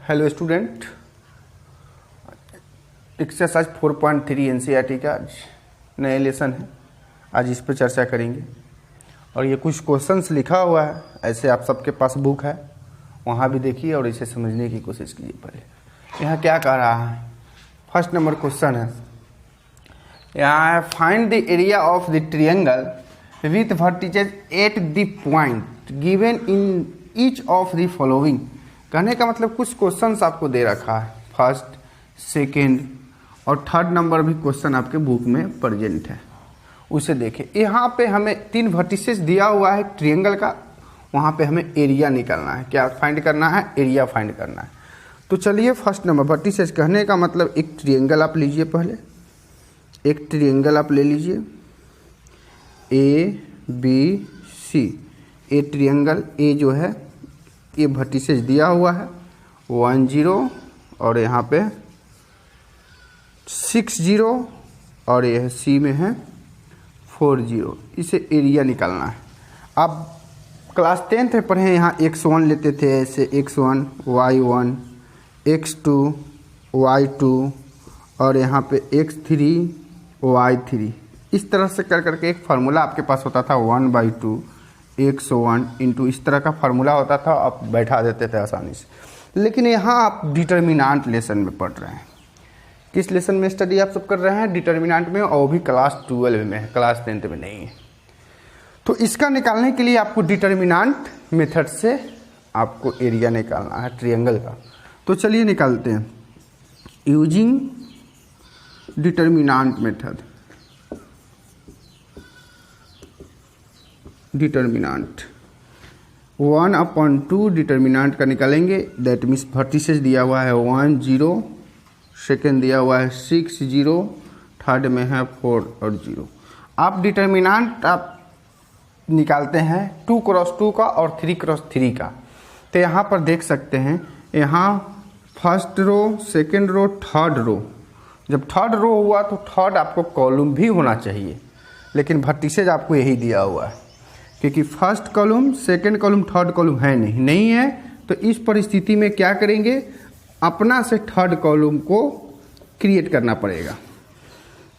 Hello student, exercise 4.3 NCERT का आज नया लेसन है। आज इस पर चर्चा करेंगे और ये कुछ क्वेश्चंस लिखा हुआ है। ऐसे आप सबके पास बुक है, वहाँ भी देखिए और इसे समझने की कोशिश कीजिए। पहले यहाँ क्या कह रहा है, फर्स्ट नंबर क्वेश्चन है, यहाँ है find the area of the triangle with vertices at the point given in each of the following. कहने का मतलब कुछ क्वेश्चंस आपको दे रखा है, फर्स्ट, सेकेंड और थर्ड नंबर भी क्वेश्चन आपके बुक में प्रेजेंट है, उसे देखें। यहाँ पे हमें 3 वर्टिसेस दिया हुआ है ट्रिएंगल का, वहाँ पे हमें एरिया निकालना है। क्या फाइंड करना है? एरिया फाइंड करना है। तो चलिए फर्स्ट नंबर वर्टिसेस कहने का मतलब एक ट्रिएंगल आप लीजिए। पहले एक ट्रिएंगल आप ले लीजिए ABC। ए ट्रिएंगल ए जो है ये वर्टिसेस दिया हुआ है 1 0 और यहाँ पे 6 0 और यह सी में है 4 0। इसे एरिया निकालना है। आप क्लास 10th में पढ़े, यहाँ x1 लेते थे, ऐसे x1 y1 x2 y2 और यहाँ पे x3 y3। इस तरह से कर करके एक फार्मूला आपके पास होता था 1/2 x1 इंटू, इस तरह का फार्मूला होता था, आप बैठा देते थे आसानी से। लेकिन यहाँ आप डिटर्मिनेंट लेसन में पढ़ रहे हैं। किस लेसन में स्टडी आप सब कर रहे हैं? डिटर्मिनेंट में, और भी क्लास 12 में है, क्लास 10th में नहीं है। तो इसका निकालने के लिए आपको डिटर्मिनेंट मेथड से आपको एरिया निकालना है ट्रायंगल का। तो चलिए निकालते हैं using determinant method. Determinant 1/2 determinant का निकालेंगे। दैट मीन्स वर्टिसेस दिया हुआ है 1 0, सेकेंड दिया हुआ है 6 0, थर्ड में है 4 और 0। आप डिटर्मिनेंट आप निकालते हैं 2x2 का और 3x3 का। तो यहाँ पर देख सकते हैं, यहाँ first row, second row, third row. जब थर्ड रो हुआ तो थर्ड आपको कॉलम भी होना चाहिए, लेकिन वर्टिसेस आपको यही दिया हुआ है, क्योंकि first column, second column, third column है नहीं है। तो इस परिस्थिति में क्या करेंगे, अपना से थर्ड कॉलम को क्रिएट करना पड़ेगा।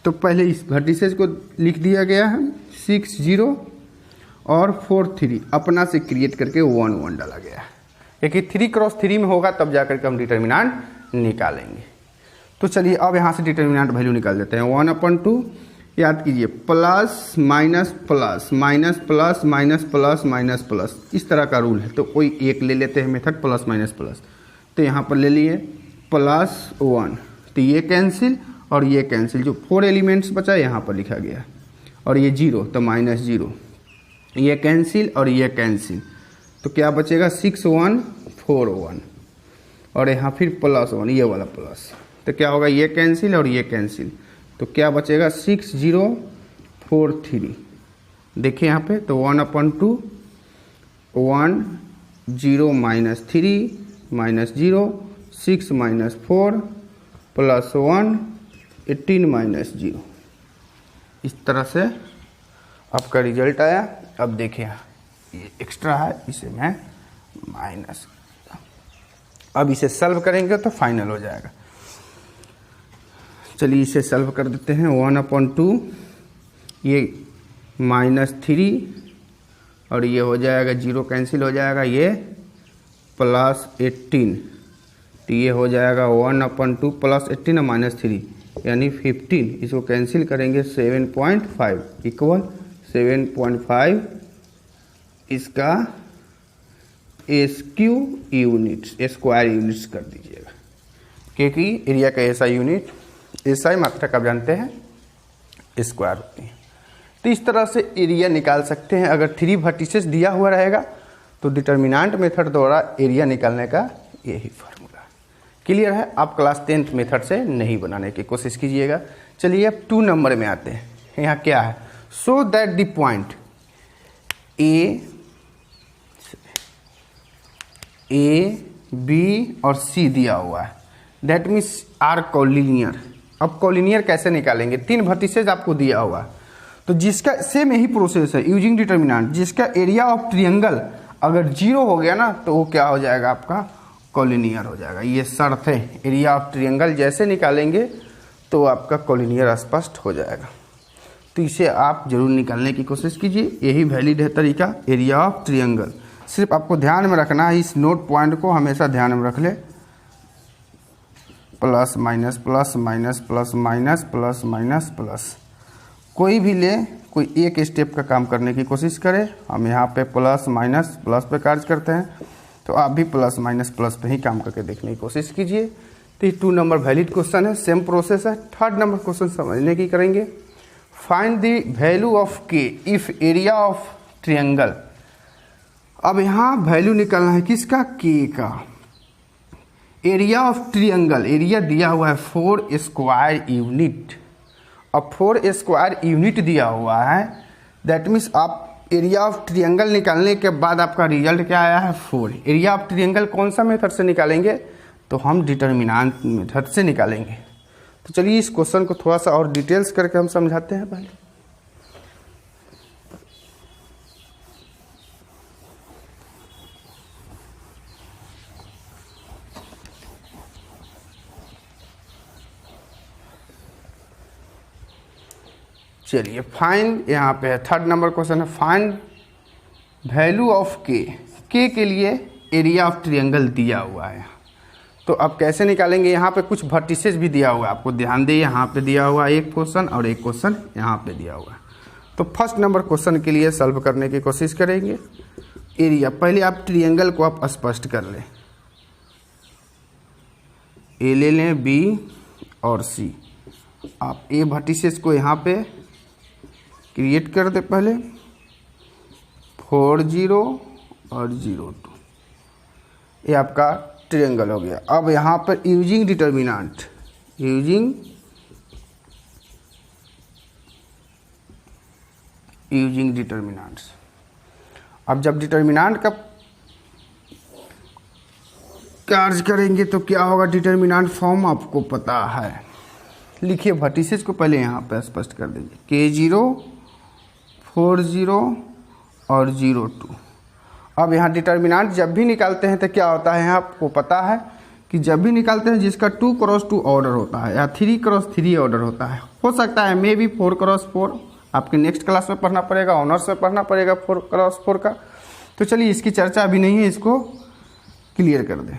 तो पहले इस वर्टिसेस को लिख दिया गया है 6 0 और 4 3, अपना से क्रिएट करके 1 1 डाला गया है, क्योंकि 3x3 में होगा तब जाकर के हम डिटर्मिनेंट निकालेंगे। तो चलिए अब यहाँ से डिटर्मिनेंट वैल्यू निकाल देते हैं। 1/2 याद कीजिए, plus minus plus minus plus minus plus minus plus, इस तरह का रूल है। तो कोई एक ले लेते हैं मेथड प्लस माइनस प्लस। तो यहाँ पर ले लिए +1, तो ये कैंसिल और ये कैंसिल, जो 4 एलिमेंट्स बचा यहाँ पर लिखा गया, और ये 0 तो -0, ये कैंसिल और ये कैंसिल। तो क्या बचेगा 6 1 4 1 और यहाँ फिर +1, ये वाला प्लस। तो क्या होगा, ये कैंसिल और ये कैंसिल। तो क्या बचेगा 6 0 4 3। देखिए यहाँ पे, तो 1/2 1 0 -3 -0 6 -4 +1 18 -0। इस तरह से आपका रिजल्ट आया। अब देखिए ये एक्स्ट्रा है, इसे मैं माइनस, अब इसे सॉल्व करेंगे तो फाइनल हो जाएगा। चलिए इसे सॉल्व कर देते हैं। 1/2 ये -3 और ये हो जाएगा 0 कैंसिल हो जाएगा, ये +18, तो ये हो जाएगा 1/2 +18 और -3 यानी 15। इसको कैंसिल करेंगे 7.5 इक्वल 7.5 इसका SQ यूनिट्स, स्क्वायर यूनिट्स कर दीजिएगा, क्योंकि एरिया का ऐसा यूनिट, ऐसा मात्रक आप जानते हैं स्क्वायर होती है। तो इस तरह से एरिया निकाल सकते हैं। अगर 3 वर्टिसेस दिया हुआ रहेगा तो डिटर्मिनेंट मेथड द्वारा एरिया निकालने का यही फार्मूला। क्लियर है? आप क्लास 10th मेथड से नहीं बनाने की कोशिश कीजिएगा। चलिए अब 2 नंबर में आते हैं। यहाँ क्या है, so that the point A B और सी दिया हुआ है, दैट मीन्स आर कॉलिनियर। अब कॉलिनियर कैसे निकालेंगे? 3 वर्टिसेस आपको दिया हुआ है, तो जिसका सेम यही प्रोसेस है यूजिंग डिटर्मिनेंट, जिसका एरिया ऑफ ट्रायंगल अगर 0 हो गया ना तो वो क्या हो जाएगा आपका कॉलिनियर हो जाएगा। ये शर्त है, एरिया ऑफ ट्रायंगल जैसे निकालेंगे तो आपका कॉलिनियर स्पष्ट हो जाएगा। तो इसे आप जरूर निकालने की कोशिश कीजिए, यही वैलिड है तरीका एरिया ऑफ ट्रायंगल। सिर्फ आपको ध्यान में रखना है, इस नोट पॉइंट को हमेशा ध्यान में रख ले, plus minus plus minus plus minus plus minus plus, कोई भी ले, कोई एक स्टेप का काम करने की कोशिश करे। हम यहाँ पे प्लस माइनस प्लस पे कार्य करते हैं, तो आप भी प्लस माइनस प्लस पे ही काम करके देखने की कोशिश कीजिए। तो ये 2 नंबर वैलिड क्वेश्चन है, सेम प्रोसेस है। 3rd नंबर क्वेश्चन समझने की करेंगे, फाइंड द वैल्यू ऑफ के इफ एरिया ऑफ ट्रायंगल। अब यहाँ वैल्यू निकालना है किसका, के का। एरिया ऑफ ट्रायंगल, एरिया दिया हुआ है 4 स्क्वायर यूनिट। अब 4 स्क्वायर यूनिट दिया हुआ है, दैट मीन्स आप एरिया ऑफ ट्रायंगल निकालने के बाद आपका रिजल्ट क्या आया है 4। एरिया ऑफ ट्रायंगल कौन सा मेथड से निकालेंगे, तो हम डिटर्मिनेंट मेथड से निकालेंगे। तो चलिए इस क्वेश्चन को थोड़ा सा और डिटेल्स करके हम समझाते हैं पहले। चलिए फाइंड, यहाँ पे है 3rd नंबर क्वेश्चन है, फाइंड वैल्यू ऑफ के के लिए एरिया ऑफ ट्रायंगल दिया हुआ है। तो अब कैसे निकालेंगे, यहाँ पे कुछ वर्टिसेस भी दिया हुआ है, आपको ध्यान दे, यहाँ पे दिया हुआ है एक क्वेश्चन और एक क्वेश्चन यहाँ पे दिया हुआ है। तो 1st नंबर क्वेश्चन के लिए सॉल्व करने की कोशिश करेंगे। एरिया, पहले आप ट्रायंगल को आप स्पष्ट कर लें, ए ले लें, बी और सी। आप ए वर्टिसेस को यहाँ पे क्रिएट कर दे पहले, 4 0 और 0 2, ये आपका ट्रायंगल हो गया। अब यहाँ पर यूजिंग डिटर्मिनेंट, यूजिंग डिटर्मिनेंट्स। अब जब डिटर्मिनेंट का कार्य करेंगे तो क्या होगा, डिटर्मिनेंट फॉर्म आपको पता है। लिखिए वर्टिसेस को पहले यहाँ पे स्पष्ट कर देंगे, K0 4 0 और 0 2। अब यहाँ डिटर्मिनेंट जब भी निकालते हैं तो क्या होता है, आपको पता है कि जब भी निकालते हैं जिसका 2 क्रॉस 2 ऑर्डर होता है या 3 क्रॉस 3 ऑर्डर होता है, हो सकता है मे भी 4 क्रॉस 4, आपके नेक्स्ट क्लास में पढ़ना पड़ेगा, ऑनर्स में पढ़ना पड़ेगा 4 क्रॉस 4 का। तो चलिए इसकी चर्चा अभी नहीं है, इसको क्लियर कर दें।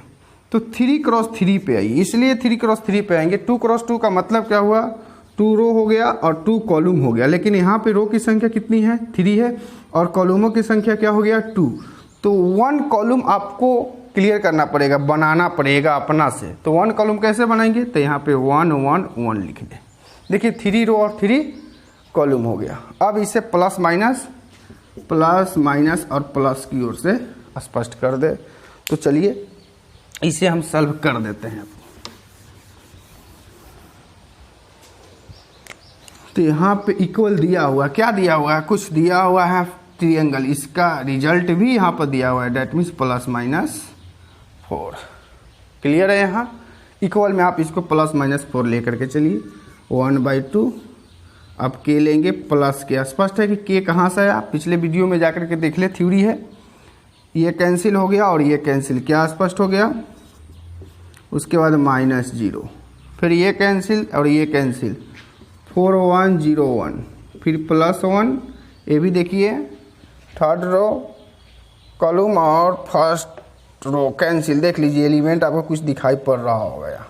तो 3 क्रॉस 3 पे आइए, इसलिए 3 क्रॉस 3 पे आएंगे। 2 क्रॉस 2 का मतलब क्या हुआ, 2 रो हो गया और 2 कॉलम हो गया, लेकिन यहाँ पे रो की संख्या कितनी है, 3 है, और कॉलमों की संख्या क्या हो गया, 2। तो 1 कॉलम आपको क्लियर करना पड़ेगा, बनाना पड़ेगा अपना से। तो 1 कॉलम कैसे बनाएंगे, तो यहाँ पे 1 1 1 लिख दें। देखिए 3 रो और 3 कॉलम हो गया। अब इसे प्लस माइनस और प्लस की ओर से स्पष्ट कर दे। तो चलिए इसे हम सॉल्व कर देते हैं। तो यहाँ पे इक्वल दिया हुआ, क्या दिया हुआ है, कुछ दिया हुआ है ट्रायंगल, इसका रिजल्ट भी यहाँ पर दिया हुआ है, डेट मीन्स +-4। क्लियर है। यहाँ इक्वल में आप इसको +-4 लेकर के चलिए, 1/2। अब के लेंगे प्लस के, स्पष्ट है कि के कहाँ से आया, पिछले वीडियो में जाकर के देख ले, थ्योरी है। ये कैंसिल हो गया और ये कैंसिल, क्या स्पष्ट हो गया। उसके बाद -0, फिर ये कैंसिल और ये कैंसिल, 4 1 0 1, फिर +1। ये भी देखिए 3rd रो कॉलम और 1st रो कैंसिल, देख लीजिए एलिमेंट आपको कुछ दिखाई पड़ रहा होगा।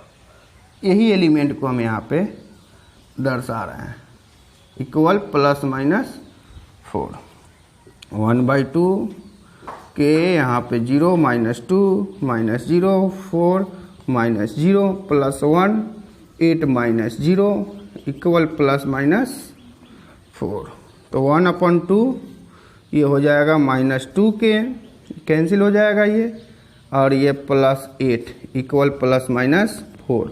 यही एलिमेंट को हम यहाँ पे दर्शा रहे हैं, इक्वल +-4, 1/2 के यहाँ पे 0 -2 -0 4 -0 +1 8 -0 इक्वल +-4। तो 1/2 ये हो जाएगा -2 के, कैंसिल हो जाएगा ये, और ये +8 इक्वल +-4।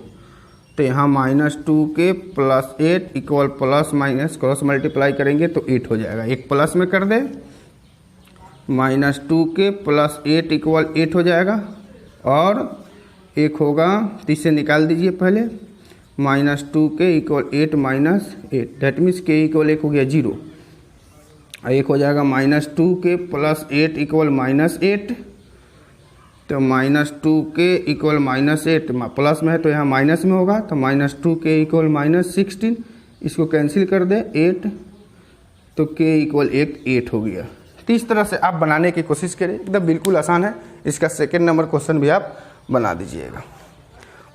तो यहाँ -2 के +8 इक्वल +- क्रॉस मल्टीप्लाई करेंगे तो 8 हो जाएगा, एक प्लस में कर दे, -2 के +8 इक्वल 8 हो जाएगा, और एक होगा, तो इसे निकाल दीजिए पहले, -2 के इक्वल 8 -8, डेट मीन्स के इक्वल 1 हो गया 0, एक हो जाएगा -2 के +8 इक्वल -8। तो -2k इक्वल -8, प्लस में है तो यहाँ माइनस में होगा, तो -2k इक्वल -16, इसको कैंसिल कर दे 8, तो k इक्वल 8 हो गया। तो इस तरह से आप बनाने की कोशिश करें, एकदम बिल्कुल आसान है। इसका सेकेंड नंबर क्वेश्चन भी आप बना दीजिएगा।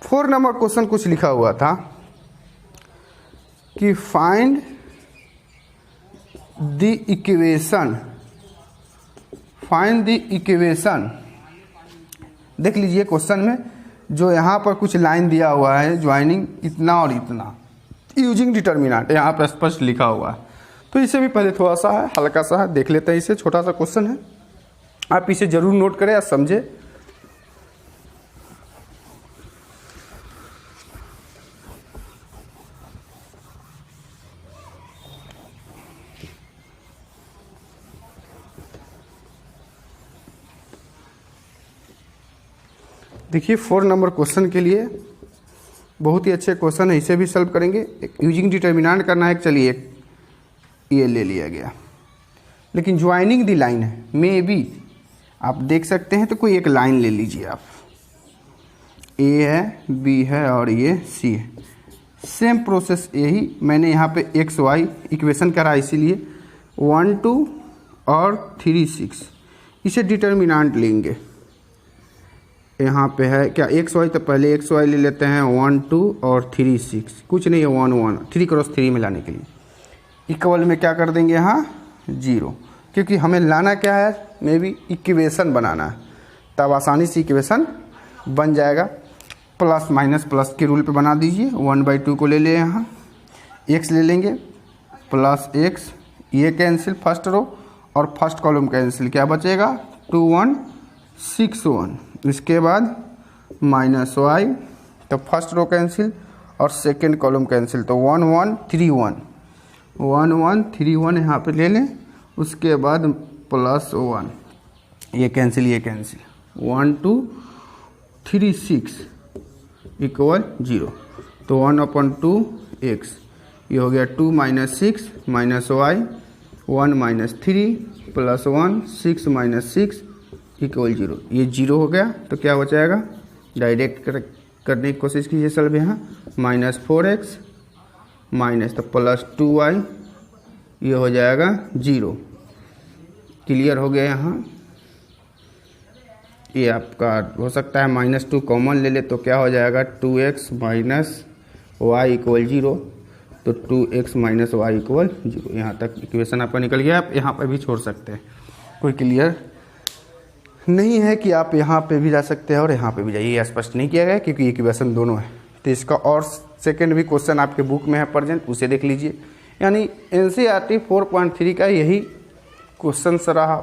4 नंबर क्वेश्चन कुछ लिखा हुआ था कि फाइंड द इक्वेशन। देख लीजिए क्वेश्चन में जो यहाँ पर कुछ लाइन दिया हुआ है, ज्वाइनिंग इतना और इतना, यूजिंग डिटर्मिनेंट यहाँ पर स्पष्ट लिखा हुआ है। तो इसे भी पहले थोड़ा सा है, हल्का सा है, देख लेते हैं। इसे छोटा सा क्वेश्चन है, आप इसे जरूर नोट करें या समझे। देखिए 4 नंबर क्वेश्चन के लिए बहुत ही अच्छे क्वेश्चन है, इसे भी सॉल्व करेंगे। यूजिंग डिटर्मिनेंट करना है, चलिए एक ये ले लिया गया, लेकिन ज्वाइनिंग दी लाइन है, मे बी आप देख सकते हैं। तो कोई एक लाइन ले लीजिए आप, ए है, बी है और ये सी है। सेम प्रोसेस यही मैंने यहाँ पे एक्स वाई इक्वेशन करा, इसीलिए 1 2 और 3 6 इसे डिटर्मिनेंट लेंगे। यहाँ पे है क्या एक्स वाई, तो पहले एक्स वाई ले लेते हैं 1 2 और 3 6, कुछ नहीं है 1 1, 3 क्रॉस 3 में लाने के लिए इक्वल में क्या कर देंगे यहाँ 0, क्योंकि हमें लाना क्या है, मे बी इक्वेशन बनाना है, तब आसानी से इक्वेशन बन जाएगा। प्लस माइनस प्लस के रूल पे बना दीजिए। 1/2 को ले लें, यहाँ x ले लेंगे प्लस x, ये कैंसिल फर्स्ट रो और फर्स्ट कॉलम कैंसिल, क्या बचेगा 2 1 6 1। इसके बाद -y, तो फर्स्ट रो कैंसिल और सेकेंड कॉलम कैंसिल, तो 1 1 3 1 1 1 3 1 यहाँ पे ले लें। उसके बाद +1, ये कैंसिल ये कैंसिल, 1 2 3 6 इक्वल 0, तो 1/2 x, ये हो गया 2 - 6 - y 1 - 3 + 1 6 - 6 इक्वल 0, ये 0 हो गया। तो क्या हो जाएगा, डायरेक्ट करने की कोशिश कीजिए सॉल्व। यहाँ -4x माइनस तो +2y, ये हो जाएगा 0। क्लियर हो गया। यहाँ ये आपका हो सकता है -2 कॉमन ले ले, तो क्या हो जाएगा 2x - y इक्वल 0, तो 2x - y इक्वल 0। यहाँ तक इक्वेशन आपका निकल गया। आप यहाँ पर भी छोड़ सकते हैं, कोई क्लियर नहीं है कि आप यहाँ पे भी जा सकते हैं और यहाँ पे भी जाइए, ये स्पष्ट नहीं किया गया क्योंकि इक्वेशन दोनों है। तो इसका और सेकंड भी क्वेश्चन आपके बुक में है प्रेजेंट, उसे देख लीजिए। यानी NCERT 4.3 का यही क्वेश्चन रहा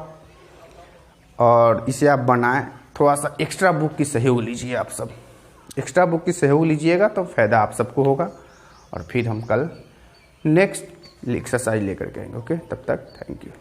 और इसे आप बनाएं। थोड़ा सा एक्स्ट्रा बुक की सहयोग लीजिए, आप सब एक्स्ट्रा बुक की सहयोग लीजिएगा तो फ़ायदा आप सबको होगा। और फिर हम कल नेक्स्ट एक्सरसाइज लेकर के आएंगे। ओके, तब तक थैंक यू।